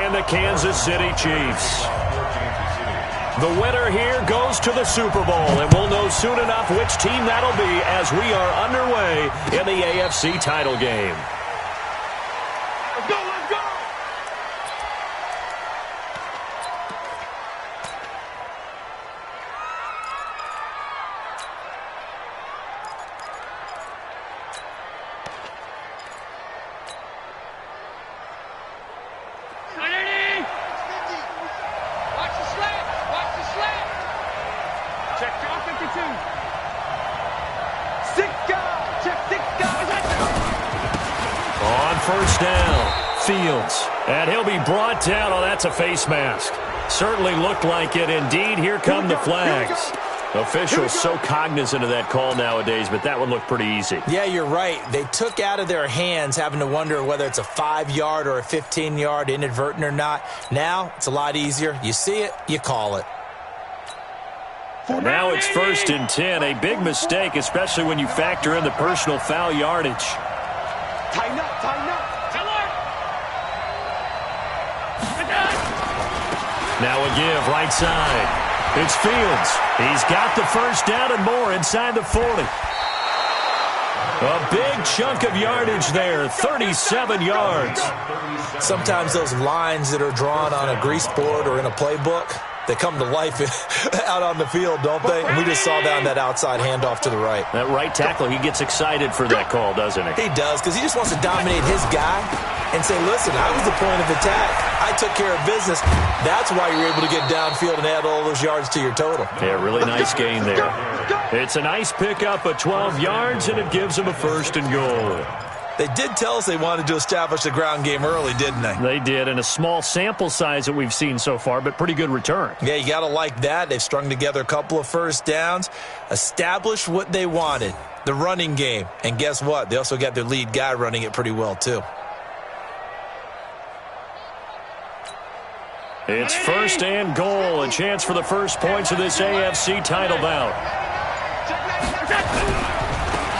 and the Kansas City Chiefs. The winner here goes to the Super Bowl, and we'll know soon enough which team that'll be as we are underway in the AFC title game. Let's go, let's go! First down, Fields. And he'll be brought down. Oh, that's a face mask. Certainly looked like it. Indeed, here come the flags. Officials so cognizant of that call nowadays, but that one looked pretty easy. Yeah, you're right. They took out of their hands having to wonder whether it's a 5-yard or a 15-yard, inadvertent or not. Now, it's a lot easier. You see it, you call it. Well, now it's 1st and 10. A big mistake, especially when you factor in the personal foul yardage. Tighten up, tighten up. Now a give, right side. It's Fields. He's got the first down and more inside the 40. A big chunk of yardage there, 37 yards. Sometimes those lines that are drawn on a grease board or in a playbook, they come to life out on the field, don't they? And we just saw down that outside handoff to the right. That right tackle, he gets excited for that call, doesn't he? He does, because he just wants to dominate his guy and say, listen, I was the point of attack. I took care of business. That's why you're able to get downfield and add all those yards to your total. Yeah, really nice gain there. It's a nice pickup of 12 yards, and it gives him a 1st and goal. They did tell us they wanted to establish the ground game early, didn't they? They did, and a small sample size that we've seen so far, but pretty good return. Yeah, you got to like that. They've strung together a couple of first downs, established what they wanted, the running game. And guess what? They also got their lead guy running it pretty well, too. It's 1st and goal, a chance for the first points of this AFC title bout.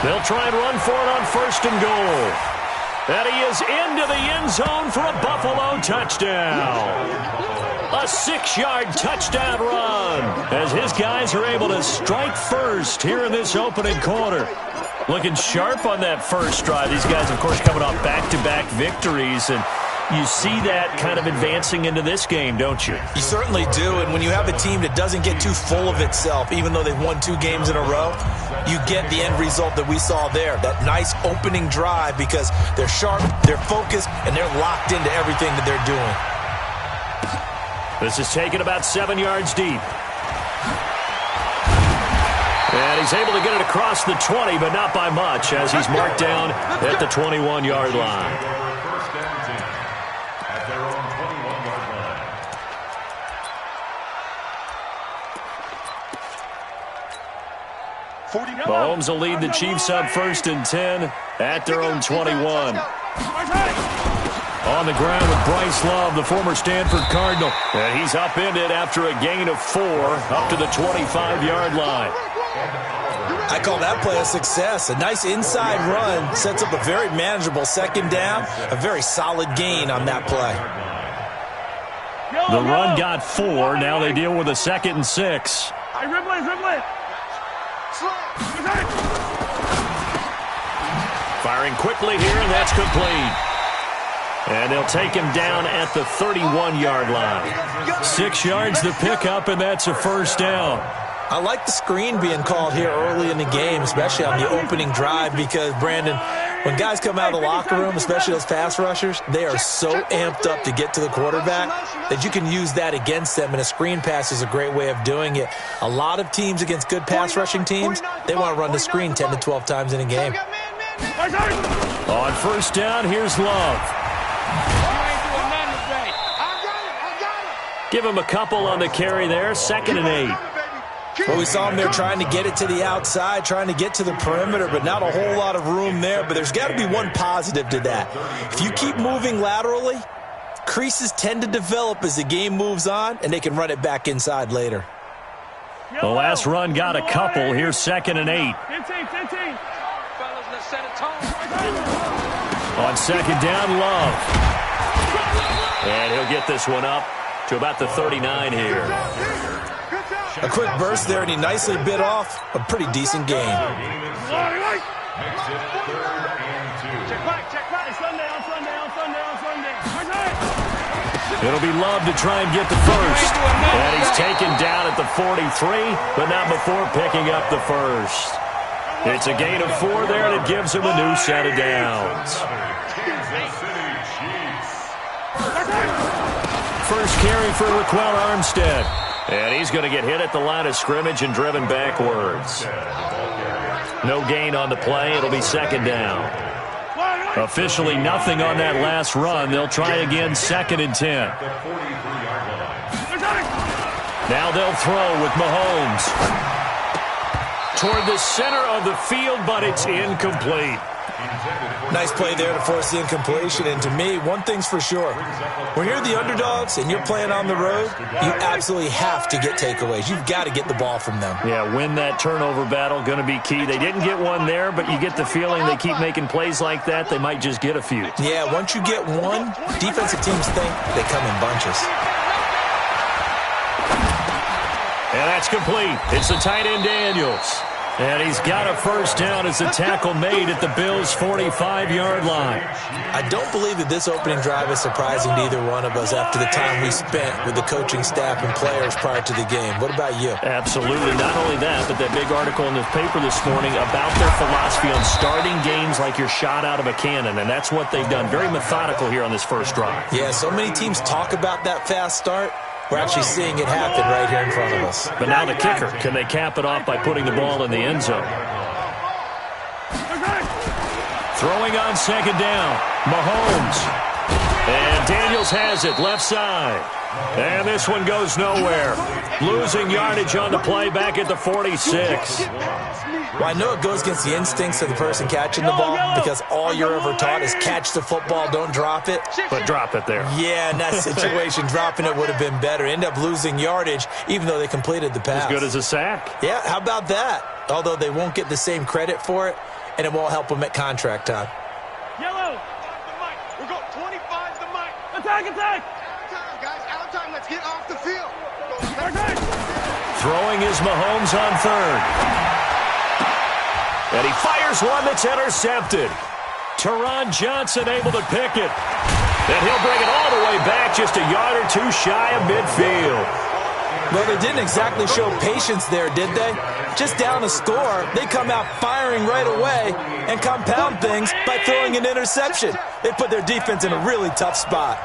They'll try and run for it on 1st and goal. And he is into the end zone for a Buffalo touchdown. A 6-yard touchdown run as his guys are able to strike first here in this opening quarter. Looking sharp on that first drive. These guys, of course, coming off back-to-back victories, and you see that kind of advancing into this game, don't you? You certainly do, and when you have a team that doesn't get too full of itself, even though they've won 2 games in a row, you get the end result that we saw there, that nice opening drive, because they're sharp, they're focused, and they're locked into everything that they're doing. This is taken about 7 yards deep. And he's able to get it across the 20, but not by much, as he's marked down at the 21-yard line. Mahomes will lead the Chiefs up 1st and 10 at their own 21. On the ground with Bryce Love, the former Stanford Cardinal. And he's upended after a gain of 4 up to the 25-yard line. I call that play a success. A nice inside run sets up a very manageable 2nd down, a very solid gain on that play. The run got 4. Now they deal with a 2nd and 6. Firing quickly here, and that's complete. And they'll take him down at the 31-yard line. 6 yards the pickup, and that's a 1st down. I like the screen being called here early in the game, especially on the opening drive, because, Brandon, when guys come out of the locker room, especially those pass rushers, they are so amped up to get to the quarterback that you can use that against them, and a screen pass is a great way of doing it. A lot of teams against good pass rushing teams, they want to run the screen 10 to 12 times in a game. On 1st down, here's Love. Give him a couple on the carry there, 2nd and 8. Well, we saw him there trying to get it to the outside, trying to get to the perimeter, but not a whole lot of room there. But there's got to be one positive to that. If you keep moving laterally, creases tend to develop as the game moves on, and they can run it back inside later. The last run got a couple. Here's 2nd and 8. 15. On 2nd down, Love. And he'll get this one up to about the 39 here. A quick burst there, and he nicely bit off a pretty decent gain. Check back. Sunday. It'll be Love to try and get the first. And he's taken down at the 43, but not before picking up the first. It's a gain of 4 there, and it gives him a new set of downs. First carry for Raquel Armstead. And he's going to get hit at the line of scrimmage and driven backwards. No gain on the play. It'll be second down. Officially nothing on that last run. They'll try again, 2nd and 10. Now they'll throw with Mahomes. Toward the center of the field, but it's incomplete. Nice play there to force the incompletion. And to me, one thing's for sure. When you're the underdogs and you're playing on the road, you absolutely have to get takeaways. You've got to get the ball from them. Yeah, win that turnover battle, going to be key. They didn't get one there, but you get the feeling they keep making plays like that, they might just get a few. Yeah, once you get one, defensive teams think they come in bunches. And that's complete. It's the tight end Daniels. And he's got a first down as the tackle made at the Bills' 45-yard line. I don't believe that this opening drive is surprising to either one of us after the time we spent with the coaching staff and players prior to the game. What about you? Absolutely. Not only that, but that big article in the paper this morning about their philosophy on starting games like you're shot out of a cannon, and that's what they've done. Very methodical here on this first drive. Yeah, so many teams talk about that fast start. We're actually seeing it happen right here in front of us. But now the kicker. Can they cap it off by putting the ball in the end zone? Throwing on second down. Mahomes. And Daniels has it left side. And this one goes nowhere. Losing yardage on the play back at the 46. Well, I know it goes against the instincts of the person catching the ball because all you're ever taught is catch the football, don't drop it. But drop it there. Yeah, in that situation, dropping it would have been better. End up losing yardage even though they completed the pass. As good as a sack. Yeah, how about that? Although they won't get the same credit for it, and it won't help them at contract time. Yellow. We're going 25 the mic. Attack. Out of time, guys. Out of time. Let's get off the field. Throwing is Mahomes on third. And he fires one that's intercepted. Teron Johnson able to pick it. And he'll bring it all the way back just a yard or two shy of midfield. Well, they didn't exactly show patience there, did they? Just down a score, they come out firing right away and compound things by throwing an interception. They put their defense in a really tough spot.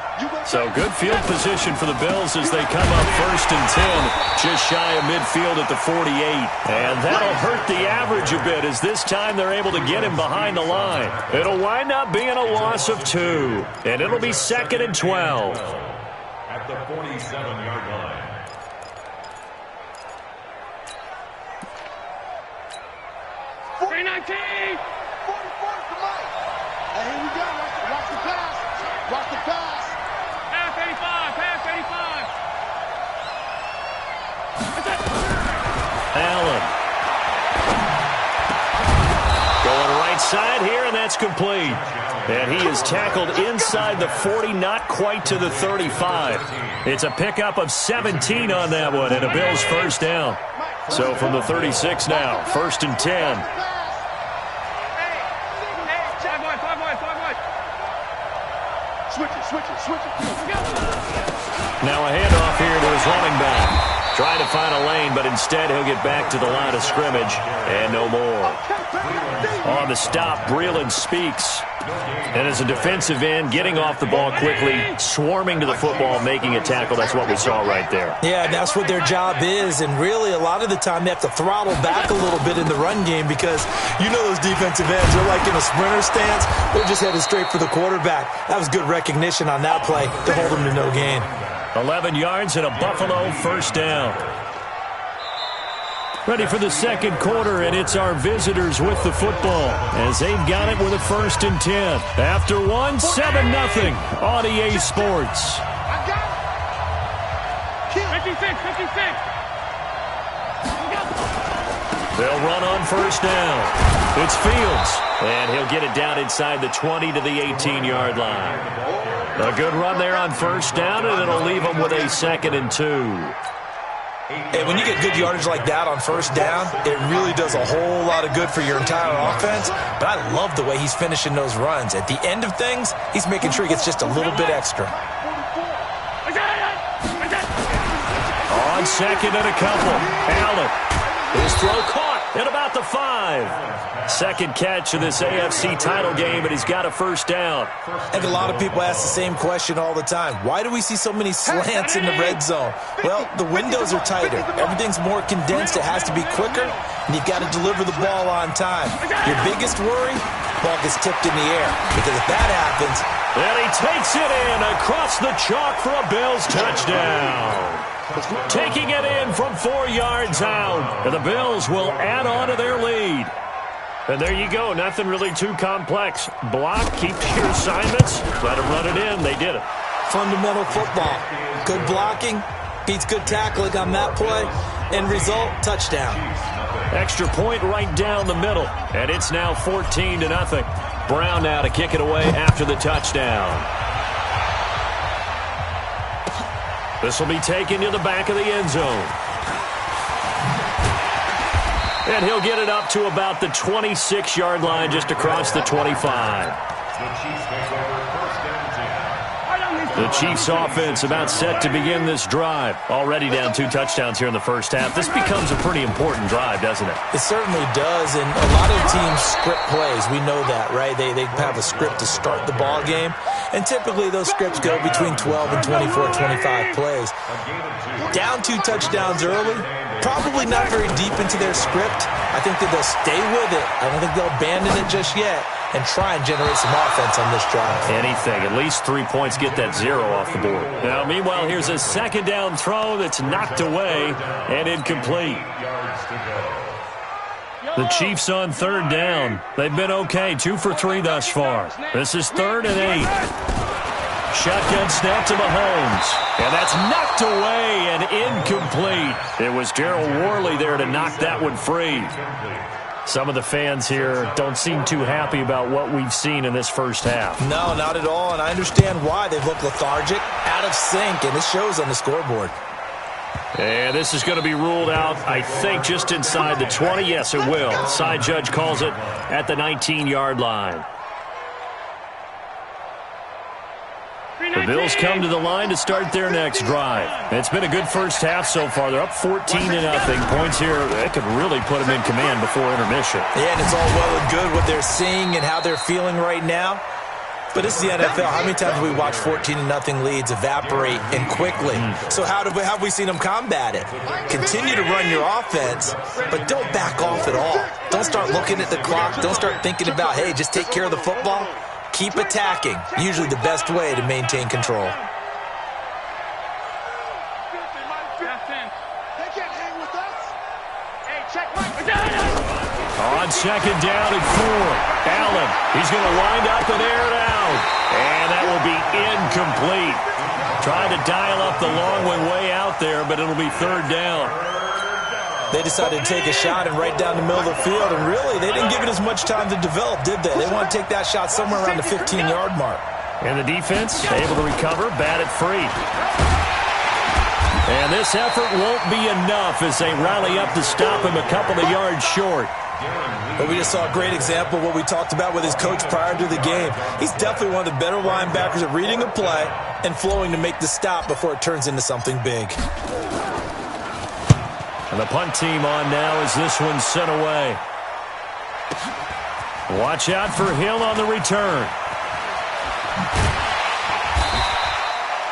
So good field position for the Bills as they come up 1st and 10, just shy of midfield at the 48. And that'll hurt the average a bit as this time they're able to get him behind the line. It'll wind up being a loss of 2, and it'll be 2nd and 12. At the 47-yard line. 319. 44 to Mike. Hey, here we go. Watch the pass. Watch the pass. Half 85. Half 85. Allen. Going right side here, and that's complete. And he is tackled inside the 40, not quite to the 35. It's a pickup of 17 on that one, and a Bills first down. So from the 36 now, 1st and 10. Switch it. Now a handoff here to his running back. Trying to find a lane, but instead he'll get back to the line of scrimmage and no more. On the stop, Breeland Speaks. And as a defensive end, getting off the ball quickly, swarming to the football, making a tackle. That's what we saw right there. Yeah, and that's what their job is. And really, a lot of the time, they have to throttle back a little bit in the run game because you know those defensive ends, they're like in a sprinter stance. They're just headed straight for the quarterback. That was good recognition on that play to hold them to no gain. 11 yards and a Buffalo first down. Ready for the second quarter, and it's our visitors with the football as they've got it with a 1st and 10. After one, 7-0 on EA Sports. I got it. 56. They'll run on first down. It's Fields, and he'll get it down inside the 20 to the 18-yard line. A good run there on first down, and it'll leave them with a 2nd and 2. Hey, when you get good yardage like that on first down, it really does a whole lot of good for your entire offense. But I love the way he's finishing those runs. At the end of things, he's making sure he gets just a little bit extra. On 2nd and a couple, Allen. His throw caught at about the 5. Second catch of this AFC title game, and he's got a first down. I think a lot of people ask the same question all the time. Why do we see so many slants in the red zone? Well, the windows are tighter. Everything's more condensed. It has to be quicker, and you've got to deliver the ball on time. Your biggest worry, ball gets tipped in the air, because if that happens... And he takes it in across the chalk for a Bills touchdown. Taking it in from 4 yards out. And the Bills will add on to their lead. And there you go. Nothing really too complex. Block, keep to your assignments, let them run it in. They did it. Fundamental football. Good blocking beats good tackling on that play. End result, touchdown. Extra point right down the middle. And it's now 14-0. Brown now to kick it away after the touchdown. This will be taken to the back of the end zone. And he'll get it up to about the 26-yard line, just across the 25. The Chiefs offense about set to begin this drive. Already down 2 touchdowns here in the first half. This becomes a pretty important drive, doesn't it? It certainly does, and a lot of teams script plays. We know that, right? They have a script to start the ball game, and typically those scripts go between 12 and 24, 25 plays. Down 2 touchdowns early, probably not very deep into their script. I think that they'll stay with it. I don't think they'll abandon it just yet and try and generate some offense on this drive. Anything. At least 3 points, get that 0 off the board. Now, meanwhile, here's a second down throw that's knocked away and incomplete. The Chiefs on 3rd down. They've been okay, 2 for 3 thus far. This is 3rd and 8. Shotgun snap to Mahomes. And that's knocked away and incomplete. It was Gerald Worley there to knock that one free. Some of the fans here don't seem too happy about what we've seen in this first half. No, not at all, and I understand why. They've looked lethargic, out of sync, and it shows on the scoreboard. And this is going to be ruled out, I think, just inside the 20. Yes, it will. Side judge calls it at the 19-yard line. The Bills come to the line to start their next drive. It's been a good first half so far. They're up 14-0. Points here, that could really put them in command before intermission. Yeah, and it's all well and good what they're seeing and how they're feeling right now. But this is the NFL. How many times have we watched 14-0 leads evaporate and quickly? So how have we seen them combat it? Continue to run your offense, but don't back off at all. Don't start looking at the clock. Don't start thinking about, hey, just take care of the football. Keep attacking. Usually the best way to maintain control. On 2nd down and 4. Allen, he's going to wind up and air it out. And that will be incomplete. Trying to dial up the long one way out there, but it'll be 3rd down. They decided to take a shot and right down the middle of the field, and really, they didn't give it as much time to develop, did they? They want to take that shot somewhere around the 15-yard mark. And the defense able to recover, bat it free. And this effort won't be enough as they rally up to stop him a couple of yards short. But we just saw a great example of what we talked about with his coach prior to the game. He's definitely one of the better linebackers at reading a play and flowing to make the stop before it turns into something big. And the punt team on now as this one's sent away. Watch out for Hill on the return.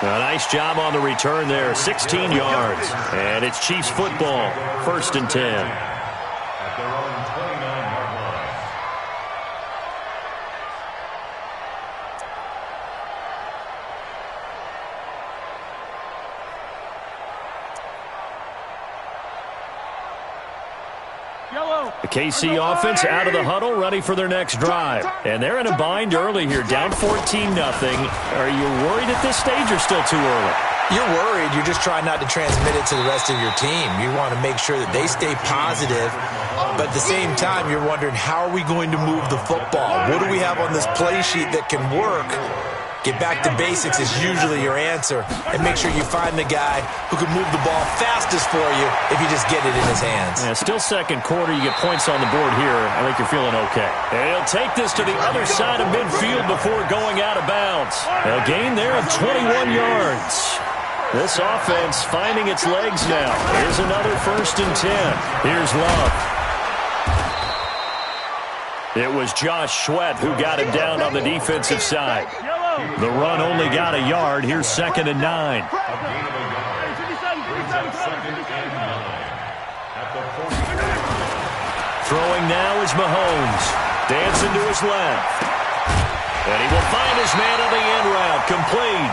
A nice job on the return there, 16 yards. And it's Chiefs football, 1st and 10. At their own 29-yard line. The KC offense out of the huddle, ready for their next drive. And they're in a bind early here, down 14-0. Are you worried at this stage or still too early? You're worried. You're just trying not to transmit it to the rest of your team. You want to make sure that they stay positive, but at the same time, you're wondering, how are we going to move the football? What do we have on this play sheet that can work? Get back to basics is usually your answer, and make sure you find the guy who can move the ball fastest for you if you just get it in his hands. Yeah, still second quarter. You get points on the board here. I think you're feeling okay. And he'll take this to the other side of midfield before going out of bounds. A gain there of 21 yards. This offense finding its legs now. Here's another 1st and 10. Here's Love. It was Josh Sweat who got him down on the defensive side. The run only got a yard. Here's 2nd and 9. Throwing now is Mahomes. Dancing to his left. And he will find his man on the end route. Complete.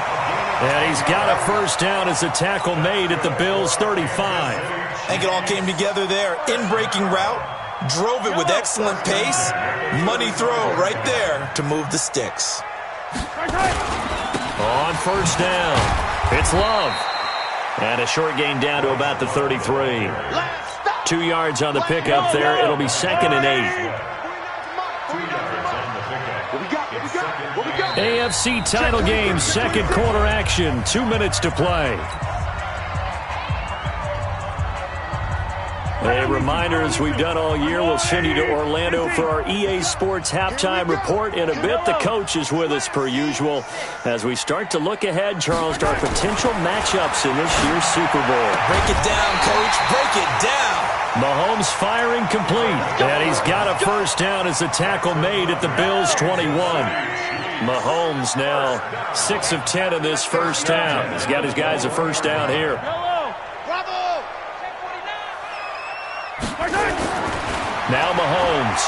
And he's got a 1st down as a tackle made at the Bills' 35. I think it all came together there. In-breaking route. Drove it with excellent pace. Money throw right there to move the sticks. On 1st down, it's Love. And a short gain down to about the 33. 2 yards on the pickup there. It'll be 2nd and 8. AFC title game, 2nd quarter action. 2 minutes to play. A reminder, as we've done all year, we'll send you to Orlando for our EA Sports halftime report in a bit. The coach is with us per usual as we start to look ahead, Charles, to our potential matchups in this year's Super Bowl. Break it down, Coach. Break it down. Mahomes firing complete. And he's got a 1st down as a tackle made at the Bills' 21. Mahomes now 6 of 10 in this 1st down. He's got his guys a 1st down here. Now Mahomes.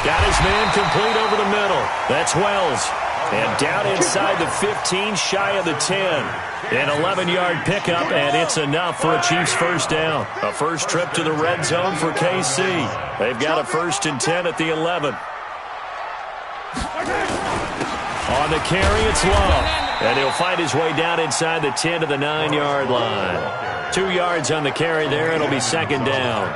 Got his man complete over the middle. That's Wells. And down inside the 15, shy of the 10. An 11-yard pickup, and it's enough for a Chiefs 1st down. A first trip to the red zone for KC. They've got a 1st and 10 at the 11. On the carry, it's Love. And he'll find his way down inside the 10 to the 9-yard line. 2 yards on the carry there. It'll be 2nd down.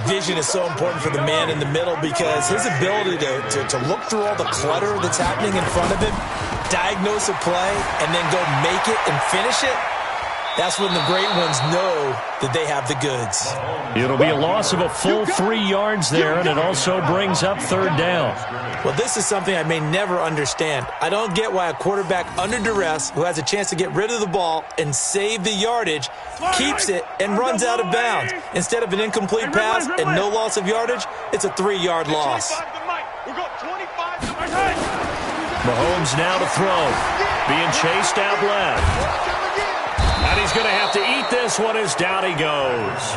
Vision is so important for the man in the middle because his ability to look through all the clutter that's happening in front of him, diagnose a play, and then go make it and finish it, that's when the great ones know that they have the goods. It'll be a loss of a full 3 yards there, and it also brings up 3rd down. Well, this is something I may never understand. I don't get why a quarterback under duress who has a chance to get rid of the ball and save the yardage keeps it and runs out of bounds. Instead of an incomplete pass and no loss of yardage, it's a 3-yard loss. Mahomes now to throw. Being chased out left. And he's going to have to eat this one as down he goes.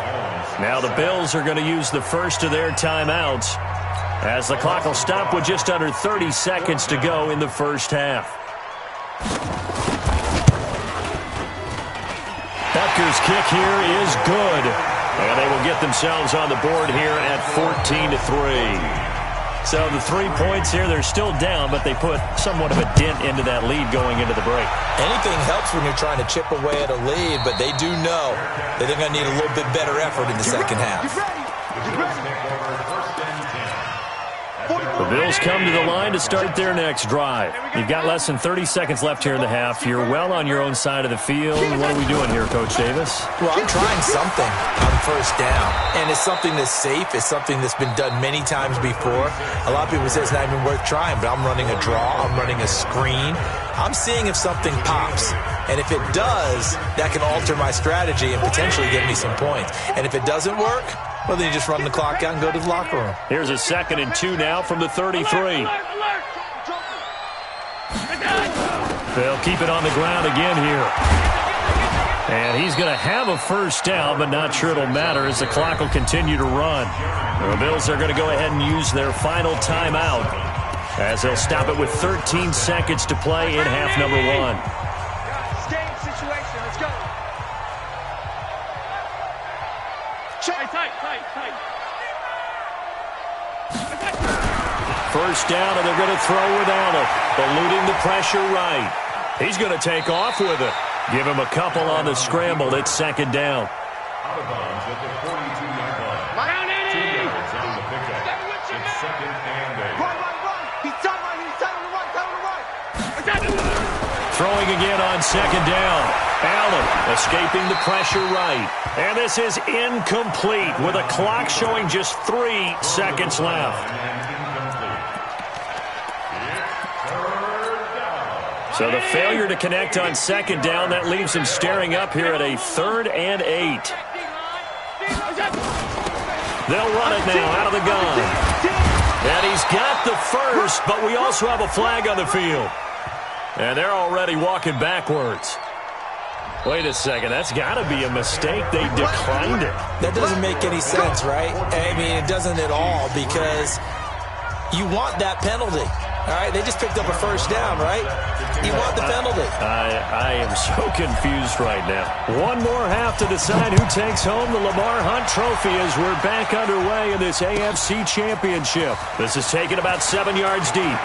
Now the Bills are going to use the first of their timeouts as the clock will stop with just under 30 seconds to go in the 1st half. Butker's kick here is good. And they will get themselves on the board here at 14-3. So the 3 points here, they're still down, but they put somewhat of a dent into that lead going into the break. Anything helps when you're trying to chip away at a lead, but they do know that they're going to need a little bit better effort in the 2nd half. The Bills come to the line to start their next drive. You've got less than 30 seconds left here in the half. You're well on your own side of the field. What are we doing here, Coach Davis? Well, I'm trying something on 1st down, and it's something that's safe. It's something that's been done many times before. A lot of people say it's not even worth trying, but I'm running a draw. I'm running a screen. I'm seeing if something pops. And if it does, that can alter my strategy and potentially get me some points. And if it doesn't work, well, then you just run the clock out and go to the locker room. Here's a 2nd and 2 now from the 33. They'll keep it on the ground again here. And he's going to have a 1st down, but not sure it'll matter as the clock will continue to run. The Bills are going to go ahead and use their final timeout as they'll stop it with 13 seconds to play in half number 1. First down, and they're going to throw without it. Eluding the pressure right. He's going to take off with it. Give him a couple on the scramble. It's second down. Out of bounds at the 42-yard line. 2 yards on the pickup. It's second and 8. Run. He's tight on the right. Throwing again on second down. Allen escaping the pressure right. And this is incomplete with a clock showing just 3 seconds left. So the failure to connect on second down, that leaves him staring up here at a 3rd and 8. They'll run it now out of the gun. And he's got the first, but we also have a flag on the field. And they're already walking backwards. Wait a second, that's got to be a mistake. They declined it. That doesn't make any sense, right? I mean, it doesn't at all, because you want that penalty. All right, they just picked up a first down, right? You want the penalty. I am so confused right now. One more half to decide who takes home the Lamar Hunt Trophy as we're back underway in this AFC Championship. This is taken about 7 yards deep.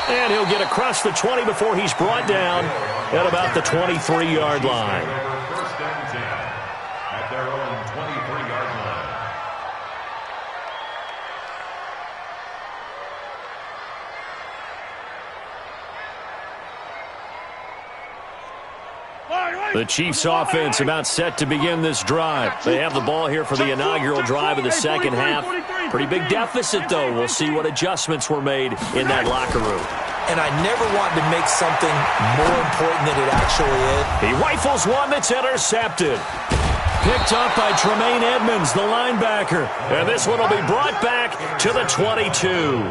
And he'll get across the 20 before he's brought down at about the 23-yard line. First and 10 at their own 23-yard line. The Chiefs offense about set to begin this drive. They have the ball here for the inaugural drive of the second half. Pretty big deficit, though. We'll see what adjustments were made in that locker room. And I never want to make something more important than it actually is. He rifles one that's intercepted. Picked up by Tremaine Edmonds, the linebacker. And this one will be brought back to the 22.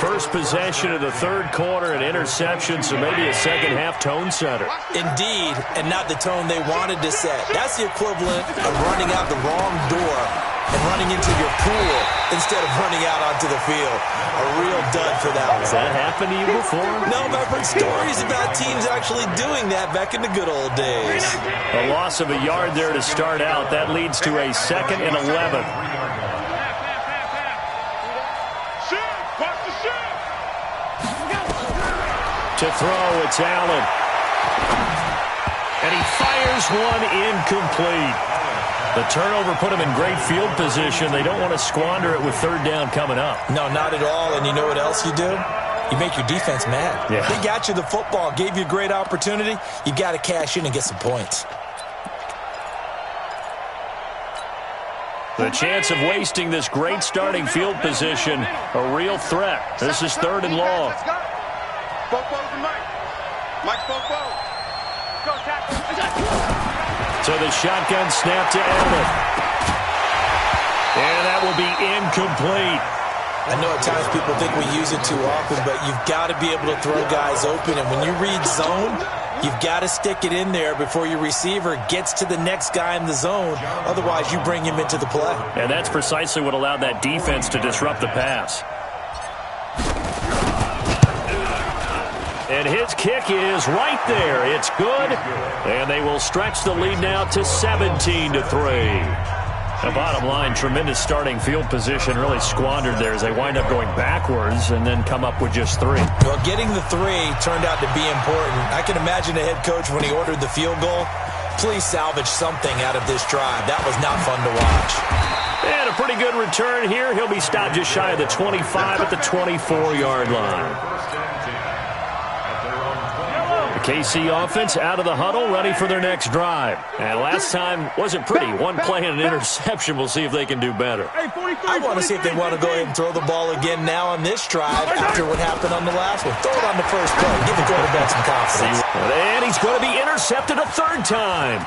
First possession of the third quarter, an interception, so maybe a second-half tone setter. Indeed, and not the tone they wanted to set. That's the equivalent of running out the wrong door and running into your pool instead of running out onto the field. A real dud for that one. Has that happened to you before? No, but I've heard stories about teams actually doing that back in the good old days. A loss of a yard there to start out. That leads to a 2nd and 11. To throw, it's Allen. And he fires one incomplete. The turnover put him in great field position. They don't want to squander it with third down coming up. No, not at all. And you know what else you do? You make your defense mad. Yeah. They got you the football, gave you a great opportunity. You got to cash in and get some points. The chance of wasting this great starting field position, a real threat. This is 3rd and long. Bobo to Mike. Mike Bobo. Go, tackle. So the shotgun snap to Allen. And that will be incomplete. I know at times people think we use it too often, but you've got to be able to throw guys open. And when you read zone, you've got to stick it in there before your receiver gets to the next guy in the zone. Otherwise, you bring him into the play. And that's precisely what allowed that defense to disrupt the pass. And his kick is right there. It's good. And they will stretch the lead now to 17-3. The bottom line, tremendous starting field position, really squandered there as they wind up going backwards and then come up with just 3. Well, getting the 3 turned out to be important. I can imagine the head coach when he ordered the field goal. Please salvage something out of this drive. That was not fun to watch. And a pretty good return here. He'll be stopped just shy of the 25 at the 24-yard line. KC offense out of the huddle, ready for their next drive. And last time wasn't pretty. One play and an interception. We'll see if they can do better. I want to see if they want to go ahead and throw the ball again now on this drive after what happened on the last one. Throw it on the first play. Give the quarterback some confidence. And he's going to be intercepted a 3rd time.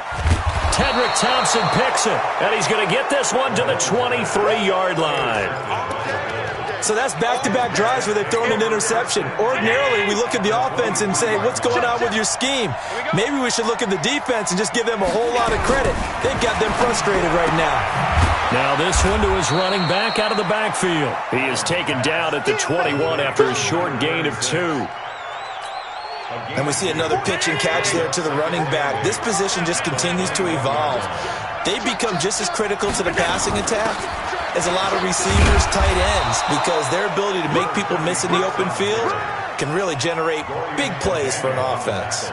Tedrick Thompson picks it. And he's going to get this one to the 23-yard line. So that's back-to-back drives where they've thrown an interception. Ordinarily, we look at the offense and say, what's going on with your scheme? Maybe we should look at the defense and just give them a whole lot of credit. They've got them frustrated right now. Now this one to his running back out of the backfield. He is taken down at the 21 after a short gain of 2. And we see another pitch and catch there to the running back. This position just continues to evolve. They become just as critical to the passing attack as a lot of receivers, tight ends, because their ability to make people miss in the open field can really generate big plays for an offense.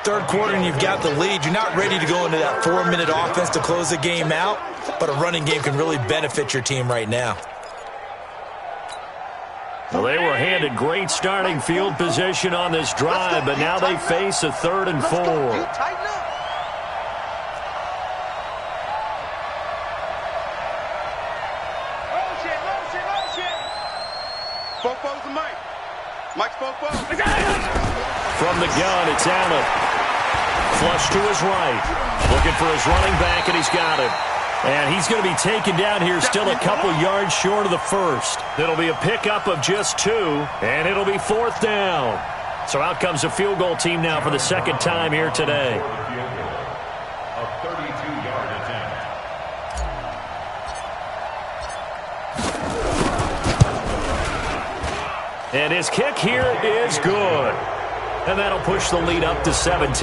Third quarter and you've got the lead. You're not ready to go into that 4-minute offense to close the game out, but a running game can really benefit your team right now. Well, they were handed great starting field position on this drive, but now they face a 3rd and 4. From the gun, it's Allen. Flush to his right. Looking for his running back, and he's got it. And he's going to be taken down here still a couple yards short of the first. It'll be a pickup of just 2, and it'll be 4th down. So out comes a field goal team now for the second time here today. A 32-yard attempt. And his kick here is good. And that'll push the lead up to 17.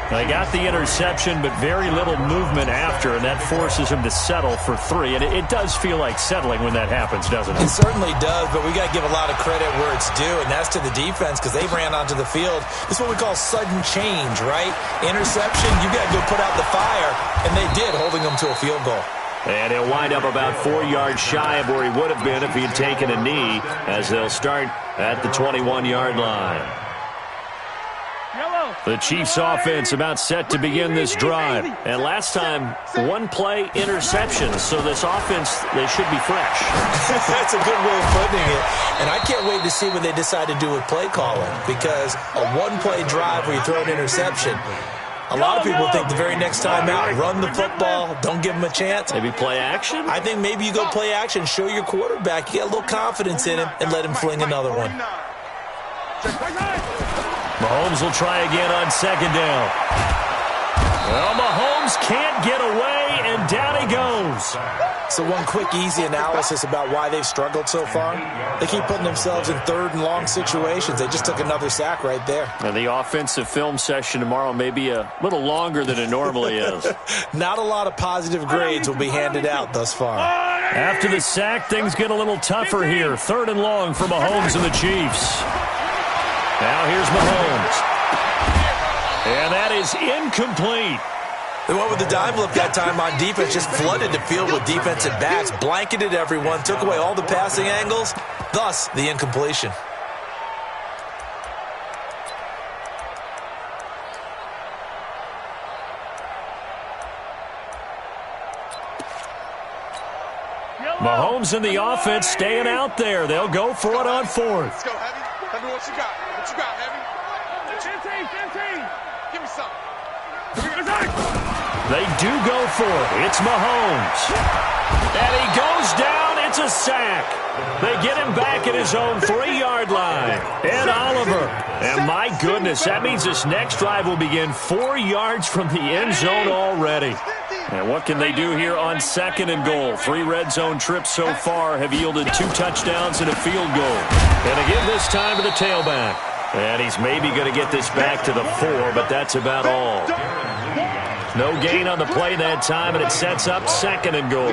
They got the interception, but very little movement after, and that forces him to settle for 3. And it does feel like settling when that happens, doesn't it? It certainly does, but we got to give a lot of credit where it's due, and that's to the defense because they ran onto the field. This is what we call sudden change, right? Interception, you got to go put out the fire, and they did, holding them to a field goal. And he'll wind up about 4 yards shy of where he would have been if he had taken a knee, as they'll start at the 21-yard line. The Chiefs offense about set to begin this drive. And last time, 1-play interception. So this offense, they should be fresh. That's a good way of putting it. And I can't wait to see what they decide to do with play calling. Because a 1-play drive where you throw an interception, a lot of people think the very next time out, run the football, don't give them a chance. Maybe play action? I think maybe you go play action, show your quarterback, you get a little confidence in him, and let him fling another one. Mahomes will try again on 2nd down. Well, Mahomes can't get away, and down he goes. So one quick, easy analysis about why they've struggled so far. They keep putting themselves in 3rd and long situations. They just took another sack right there. And the offensive film session tomorrow may be a little longer than it normally is. Not a lot of positive grades will be handed out thus far. After the sack, things get a little tougher here. 3rd and long for Mahomes and the Chiefs. Now here's Mahomes. And that is incomplete. They went with the dime look that time on defense, just flooded the field with defensive backs, blanketed everyone, took away all the passing angles, thus the incompletion. Mahomes and the offense staying out there. They'll go for it on 4th. Let's go, Heavy. Heavy, what you got? What you got, Heavy? 15. Give me something. They do go for it. It's Mahomes. And he goes down. It's a sack. They get him back at his own 3-yard line. And Oliver. And my goodness, that means this next drive will begin 4 yards from the end zone already. And what can they do here on 2nd and goal? 3 red zone trips so far have yielded 2 touchdowns and a field goal. And again this time to the tailback. And he's maybe going to get this back to the 4, but that's about all. No gain on the play that time, and it sets up 2nd and goal.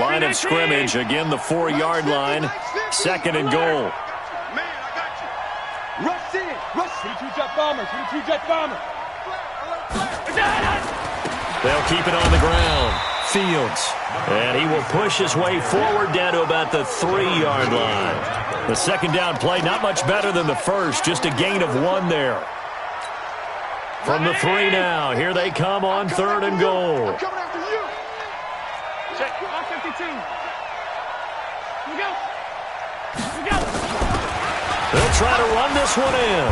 Line of scrimmage, again the 4-yard line, 2nd and goal. Rush in. Rush. 22-jet bomber. 22-jet bomber. They'll keep it on the ground. Fields. And he will push his way forward down to about the 3-yard line. The 2nd down play, not much better than the first. Just a gain of 1 there. From the 3 now. Here they come on 3rd and goal. I'm coming after you. Check. 52. Here we go. Here we go. They'll try to run this one in.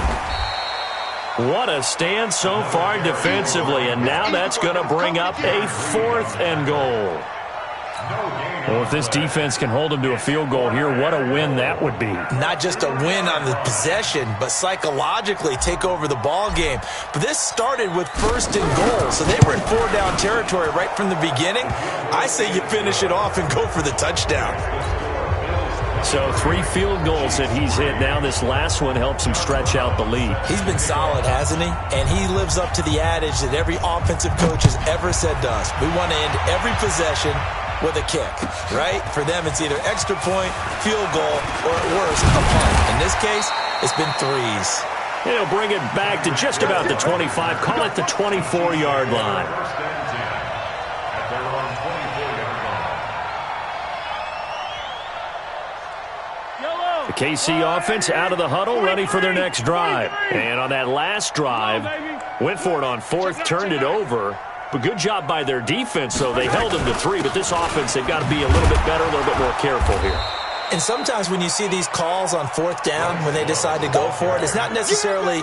What a stand so far defensively, and now that's going to bring up a 4th and goal. Well, if this defense can hold them to a field goal here, what a win that would be. Not just a win on the possession, but psychologically take over the ball game. But this started with 1st and goal, so they were in 4-down territory right from the beginning. I say you finish it off and go for the touchdown. So 3 field goals that he's hit now. This last one helps him stretch out the lead. He's been solid, hasn't he? And he lives up to the adage that every offensive coach has ever said to us. We want to end every possession with a kick, right? For them, it's either extra point, field goal, or at worst, a punt. In this case, it's been threes. He'll bring it back to just about the 25. Call it the 24-yard line. The KC offense out of the huddle, ready for their next drive. And on that last drive, went for it on fourth, turned it over. But good job by their defense, though. They held them to 3, but this offense, they've got to be a little bit better, a little bit more careful here. And sometimes when you see these calls on fourth down, when they decide to go for it, it's not necessarily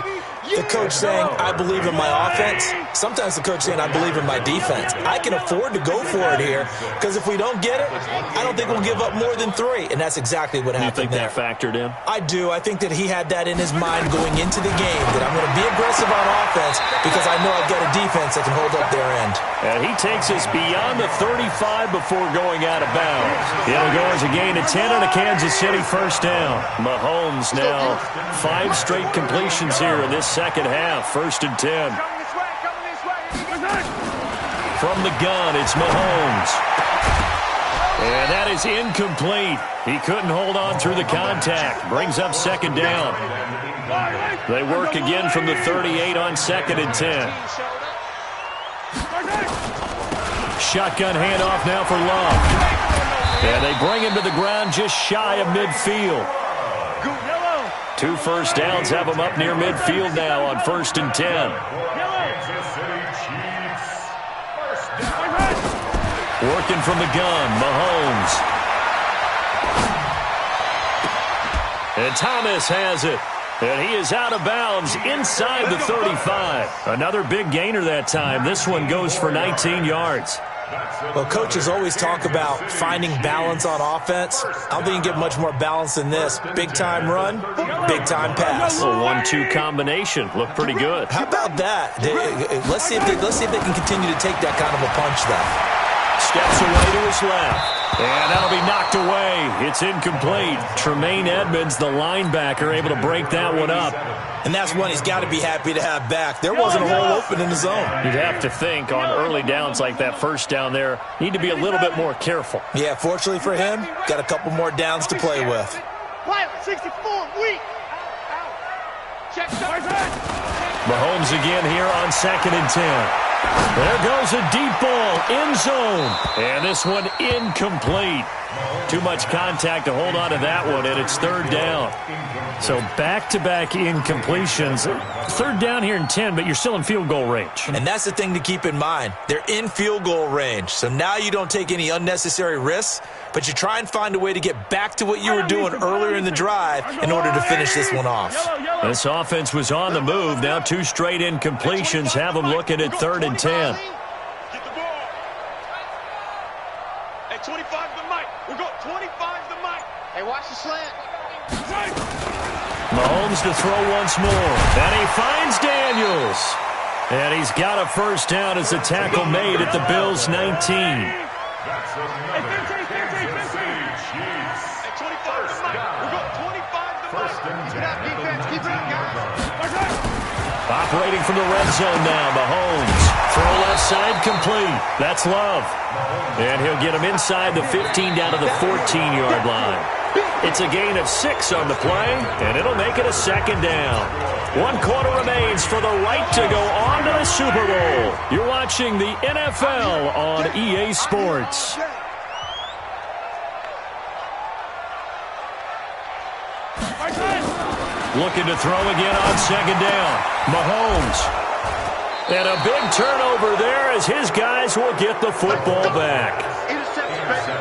the coach saying, I believe in my offense. Sometimes the coach saying, I believe in my defense. I can afford to go for it here because if we don't get it, I don't think we'll give up more than 3. And that's exactly what happened there. You think that factored in? I do. I think that he had that in his mind going into the game, that I'm going to be aggressive on offense because I know I've got a defense that can hold up their end. And he takes us beyond the 35 before going out of bounds. It'll go as a gain of 10 and a Kansas City first down. Mahomes now 5 straight completions here in this second half. 1st and 10. From the gun, it's Mahomes. And that is incomplete. He couldn't hold on through the contact. Brings up 2nd down. They work again from the 38 on 2nd and 10. Shotgun handoff now for Love. And they bring him to the ground just shy of midfield. 2 first downs have him up near midfield now on 1st and 10. Working from the gun, Mahomes. And Thomas has it. And he is out of bounds inside the 35. Another big gainer that time. This one goes for 19 yards. Well, coaches always talk about finding balance on offense. I don't think you can get much more balance than this. Big-time run, big-time pass. A 1-2 combination. Looked pretty good. How about that? Let's see if they can continue to take that kind of a punch, though. Steps away to his left. And that'll be knocked away. It's incomplete. Tremaine Edmonds, the linebacker, able to break that one up. And that's one he's got to be happy to have back. There wasn't a hole open in the zone. You'd have to think on early downs like that first down there, need to be a little bit more careful. Yeah, fortunately for him, got a couple more downs to play with. 64, weak. Check Mahomes again here on 2nd and 10. There goes a deep ball, end zone. And this one incomplete. Too much contact to hold on to that one, and it's 3rd down. So back-to-back incompletions. 3rd down here in 10, but you're still in field goal range. And that's the thing to keep in mind. They're in field goal range. So now you don't take any unnecessary risks, but you try and find a way to get back to what you were doing earlier in the drive in order to finish this one off. This offense was on the move. Now 2 straight incompletions have them looking at 3rd and 10. Get the ball. Hey, 25 to Mike. We'll go 25 to Mike. Hey, watch the slant. Mahomes to throw once more. And he finds Daniels. And he's got a first down as a tackle made at the Bills' 19. Operating from the red zone now, Mahomes. Throw left side complete. That's Love. And he'll get him inside the 15 down to the 14-yard line. It's a gain of 6 on the play, and it'll make it a 2nd down. 1 quarter remains for the right to go on to the Super Bowl. You're watching the NFL on EA Sports. Looking to throw again on 2nd down. Mahomes. And a big turnover there as his guys will get the football back.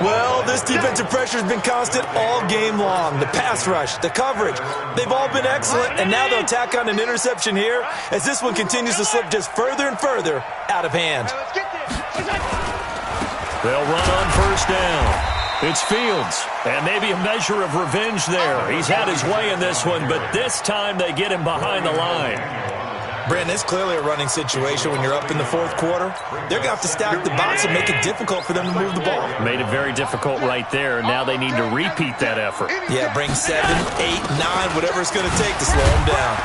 Well, this defensive pressure has been constant all game long. The pass rush, the coverage, they've all been excellent, and now they'll tack on an interception here as this one continues to slip just further and further out of hand. They'll run on 1st down. It's Fields, and maybe a measure of revenge there. He's had his way in this one, but this time they get him behind the line. Brandon, it's clearly a running situation when you're up in the 4th quarter. They're going to have to stack the box and make it difficult for them to move the ball. Made it very difficult right there. Now they need to repeat that effort. Yeah, bring 7, 8, 9, whatever it's going to take to slow them down.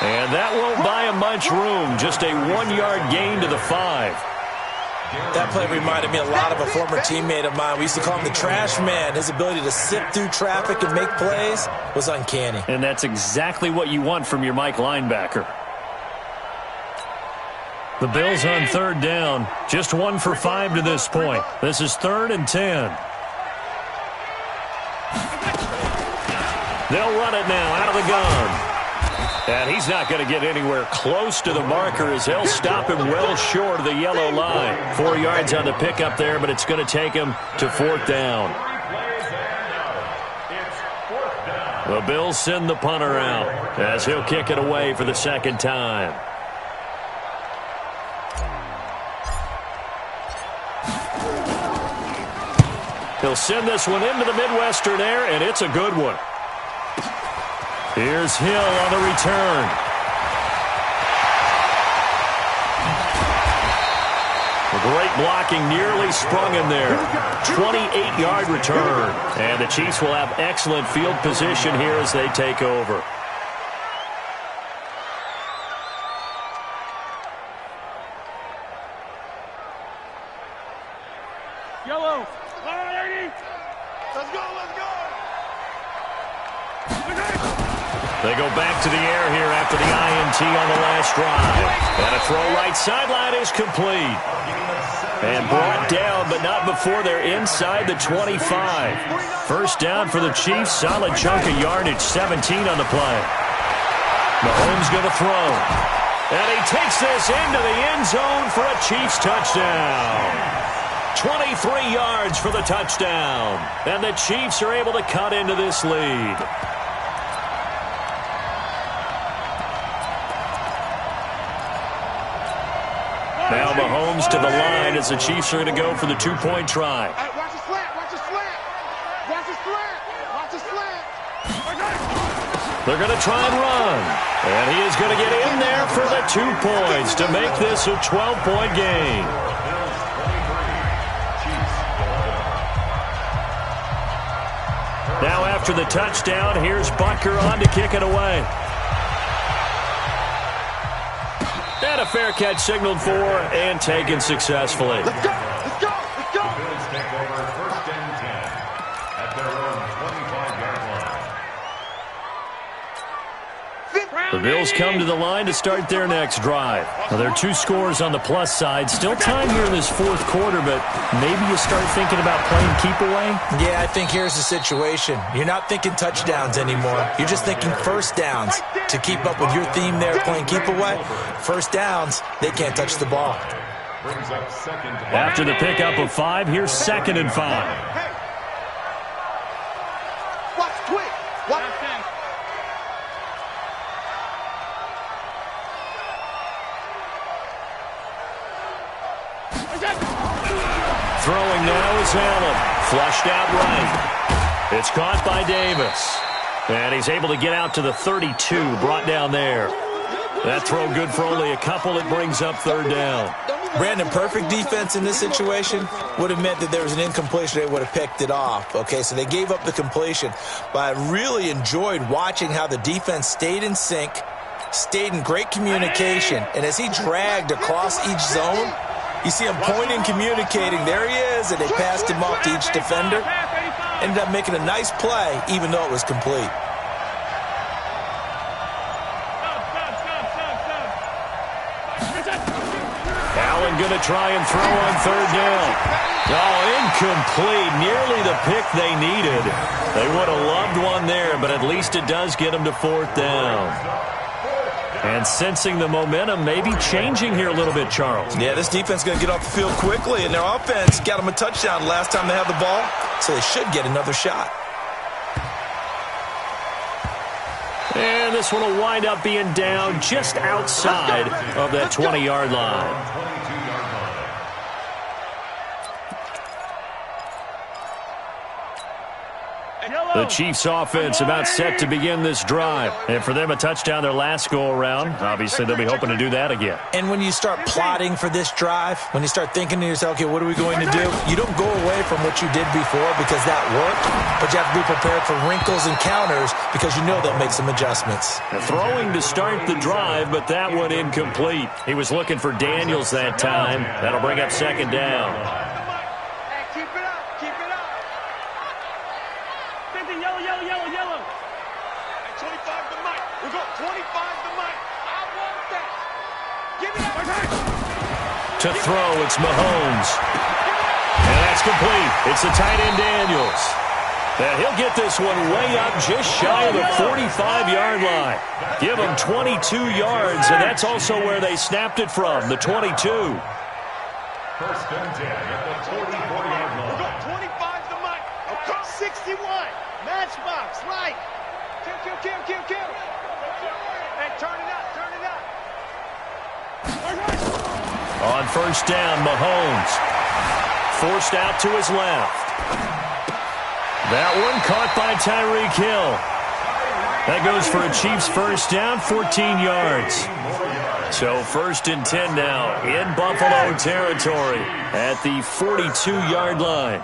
And that won't buy him much room. Just a 1-yard gain to the 5. That play reminded me a lot of a former teammate of mine. We used to call him the trash man. His ability to sift through traffic and make plays was uncanny. And that's exactly what you want from your Mike linebacker. The Bills on third down. Just 1 for 5 to this point. This is 3rd and 10. They'll run it now out of the gun. And he's not going to get anywhere close to the marker as they'll stop him well short of the yellow line. 4 yards on the pickup there, but it's going to take him to 4th down. The Bills send the punter out as he'll kick it away for the 2nd time. He'll send this one into the Midwestern air, and it's a good one. Here's Hill on the return. The great blocking nearly sprung him there. 28-yard return. And the Chiefs will have excellent field position here as they take over. Yellow. All right, 80. Let's go, let's go. They go back to the air here after the INT on the last drive. And a throw right sideline is complete. And brought down, but not before they're inside the 25. First down for the Chiefs. Solid chunk of yardage, 17 on the play. Mahomes going to throw. And he takes this into the end zone for a Chiefs touchdown. 23 yards for the touchdown. And the Chiefs are able to cut into this lead. Now Mahomes to the line as the Chiefs are going to go for the 2-point try. Hey, watch the slant, watch the slant. Watch the slant, watch the slant. They're going to try and run. And he is going to get in there for the 2 points to make this a 12-point game. Now after the touchdown, here's Butker on to kick it away. And a fair catch signaled for and taken successfully. Let's go, let's go, let's go. Bills take over 1st and 10 at their own 25-yard line. The Bills come to the line to start their next drive. Now, there are 2 scores on the plus side. Still time here in this 4th quarter, but maybe you start thinking about playing keep away? Yeah, I think here's the situation. You're not thinking touchdowns anymore. You're just thinking first downs. To keep up with your theme there, playing keep away, first downs, they can't touch the ball. Brings up 2nd. After the pickup of 5, here's 2nd and 5. Hey. Watch quick. Watch. Throwing now is Allen. Flushed out right. It's caught by Davis. And he's able to get out to the 32, brought down there. That throw good for only a couple. It brings up 3rd down. Brandon, perfect defense in this situation would have meant that there was an incompletion. They would have picked it off. Okay, so they gave up the completion. But I really enjoyed watching how the defense stayed in sync, stayed in great communication. And as he dragged across each zone, you see him pointing, communicating. There he is, and they passed him off to each defender. Ended up making a nice play, even though it was complete. Allen going to try and throw on 3rd down. Oh, incomplete. Nearly the pick they needed. They would have loved one there, but at least it does get them to 4th down. And sensing the momentum maybe changing here a little bit, Charles. Yeah, this defense is going to get off the field quickly, and their offense got them a touchdown last time they had the ball, so they should get another shot. And this one will wind up being down just outside of that 20-yard line. The Chiefs offense about set to begin this drive. And for them, a touchdown their last go-around. Obviously, they'll be hoping to do that again. And when you start plotting for this drive, when you start thinking to yourself, okay, what are we going to do? You don't go away from what you did before because that worked, but you have to be prepared for wrinkles and counters because you know they'll make some adjustments. Throwing to start the drive, but that one incomplete. He was looking for Daniels that time. That'll bring up second down. Hey, keep it up. Keep it up. Yellow. Hey, 25 to Mike. We go 25 to Mike. I want that. Give me that. To throw, it's Mahomes. And that's complete. It's the tight end Daniels. And he'll get this one way up just shy of the 45-yard line. Give him 22 yards, and that's also where they snapped it from, the 22. First and 10 at the 44-yard line. We got 25 to Mike. Okay, 61. Matchbox, right. Kill. Hey, turn it up. On first down, Mahomes. Forced out to his left. That one caught by Tyreek Hill. That goes for a Chiefs first down, 14 yards. So first and 10 now in Buffalo territory at the 42-yard line.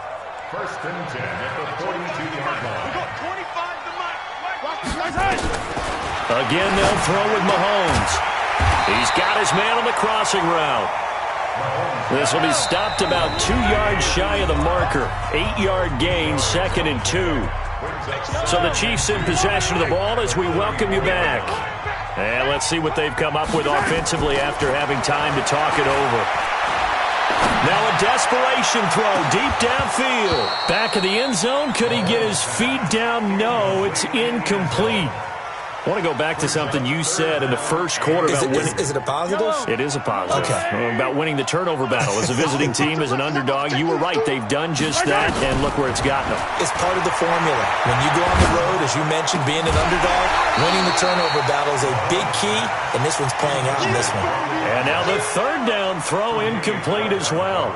First and 10 at the 42-yard line. We got 25 to Mike. Again, they'll throw with Mahomes. He's got his man on the crossing route. This will be stopped about 2 yards shy of the marker. 8-yard gain, second and 2. So the Chiefs in possession of the ball as we welcome you back. And let's see what they've come up with offensively after having time to talk it over. Now a desperation throw deep downfield. Back of the end zone. Could he get his feet down? No, it's incomplete. I want to go back to something you said in the first quarter about winning. Is it a positive? It is a positive. Okay. About winning the turnover battle. As a visiting team, as an underdog, you were right. They've done just that, and look where it's gotten them. It's part of the formula. When you go on the road, as you mentioned, being an underdog, winning the turnover battle is a big key, and this one's playing out in this one. And now the third down throw incomplete as well.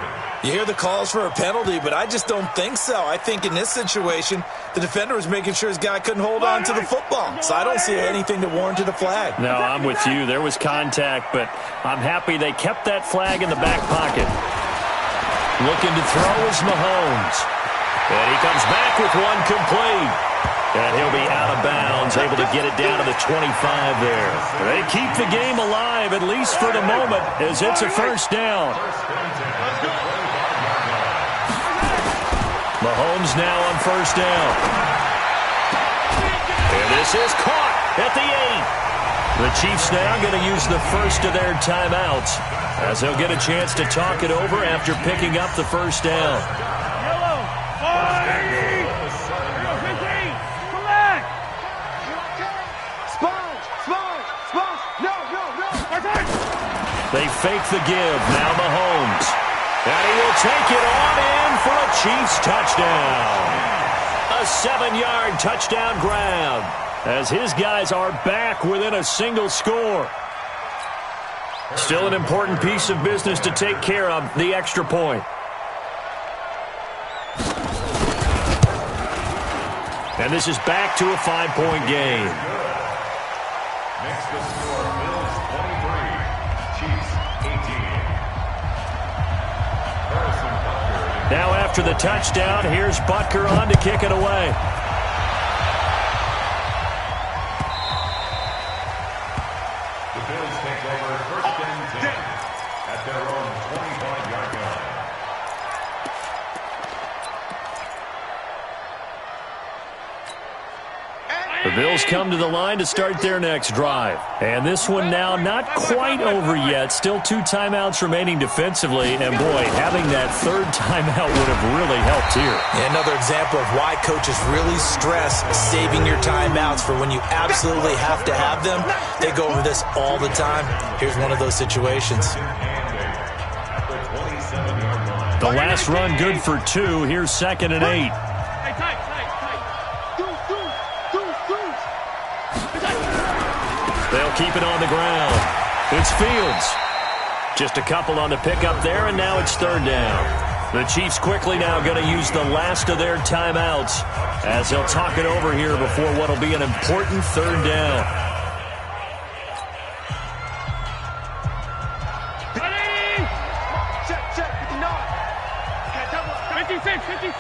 You hear the calls for a penalty, but I just don't think so. I think in this situation, the defender was making sure his guy couldn't hold on to the football. So I don't see anything to warrant a flag. No, I'm with you. There was contact, but I'm happy they kept that flag in the back pocket. Looking to throw is Mahomes. And he comes back with one complete. And he'll be out of bounds, able to get it down to the 25 there. They keep the game alive, at least for the moment, as it's a first down. Mahomes now on first down. And this is caught at the 8. The Chiefs now going to use the first of their timeouts as they'll get a chance to talk it over after picking up the first down. They fake the give. Now Mahomes. And he will take it on in for a Chiefs touchdown. A 7-yard touchdown grab as his guys are back within a single score. Still an important piece of business to take care of, the extra point. And this is back to a 5-point game. Next to score, Bills 23, Chiefs 18. Now after the touchdown, here's Butker on to kick it away. The Bills take over first and 10 at their own 25-yard line. The Bills come to the line to start their next drive. And this one now not quite over yet. Still 2 timeouts remaining defensively. And, boy, having that third timeout would have really helped here. Yeah, another example of why coaches really stress saving your timeouts for when you absolutely have to have them. They go over this all the time. Here's one of those situations. The last run good for 2. Here's 2nd and 8. They'll keep it on the ground. It's Fields. Just a couple on the pickup there, and now it's 3rd down. The Chiefs quickly now going to use the last of their timeouts as they'll talk it over here before what will be an important third down. Ready? Check, check, 59. Okay, double up. 56, 56.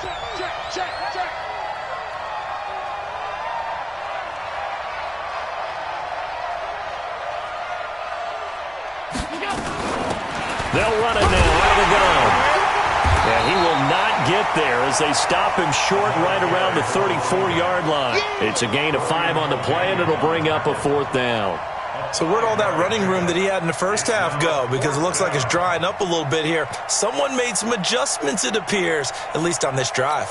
Check, check, check, check. They'll run it now out of the gun. And he will not get there as they stop him short right around the 34-yard line. It's a gain of 5 on the play, and it'll bring up a 4th down. So where'd all that running room that he had in the first half go? Because it looks like it's drying up a little bit here. Someone made some adjustments, it appears, at least on this drive.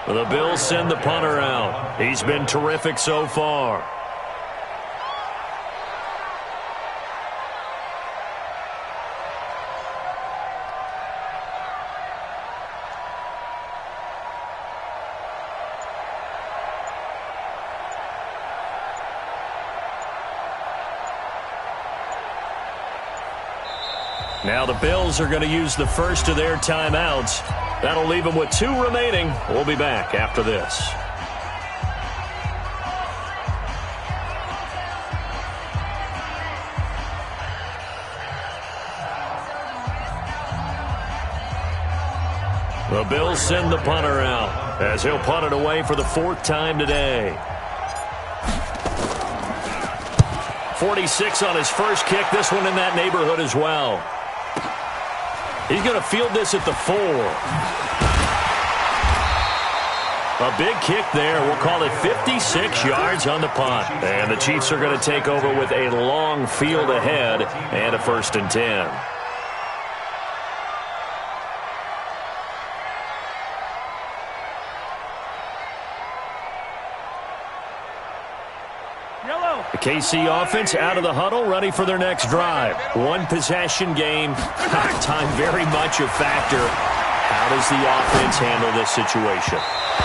The Bills send the punter out. He's been terrific so far. Now the Bills are going to use the first of their timeouts. That'll leave them with 2 remaining. We'll be back after this. The Bills send the punter out as he'll punt it away for the 4th time today. 46 on his first kick. This one in that neighborhood as well. He's going to field this at the 4. A big kick there. We'll call it 56 yards on the punt. And the Chiefs are going to take over with a long field ahead and a 1st and 10. The KC offense out of the huddle, ready for their next drive. 1 possession game. Time very much a factor. How does the offense handle this situation?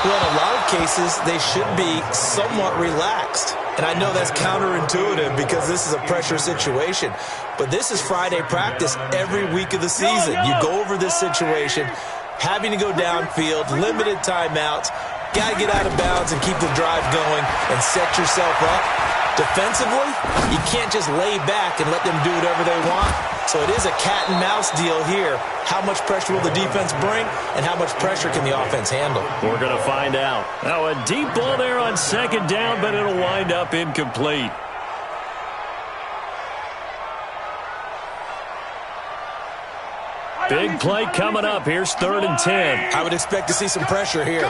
Well, in a lot of cases, they should be somewhat relaxed. And I know that's counterintuitive because this is a pressure situation. But this is Friday practice every week of the season. You go over this situation, having to go downfield, limited timeouts, got to get out of bounds and keep the drive going and set yourself up. Defensively, you can't just lay back and let them do whatever they want. So it is a cat and mouse deal here. How much pressure will the defense bring, and how much pressure can the offense handle? We're going to find out. Now, a deep ball there on 2nd down, but it'll wind up incomplete. Big play coming up. Here's 3rd and 10. I would expect to see some pressure here.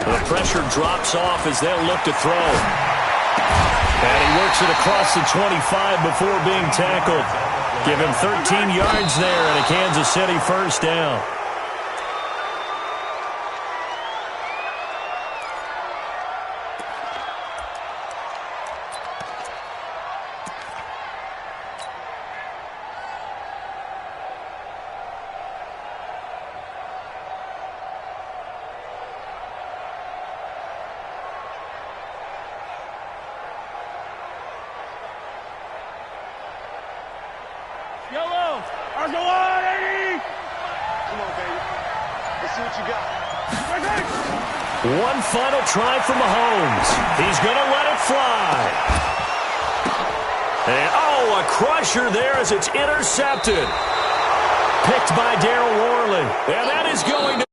The pressure drops off as they'll look to throw. And he works it across the 25 before being tackled. Give him 13 yards there and a Kansas City 1st down. Yellow! Let's go on, Eddie! Come on, baby. Let's see what you got. One final try for Mahomes. He's going to let it fly. And, a crusher there as it's intercepted. Picked by Darryl Worley. And that is going to...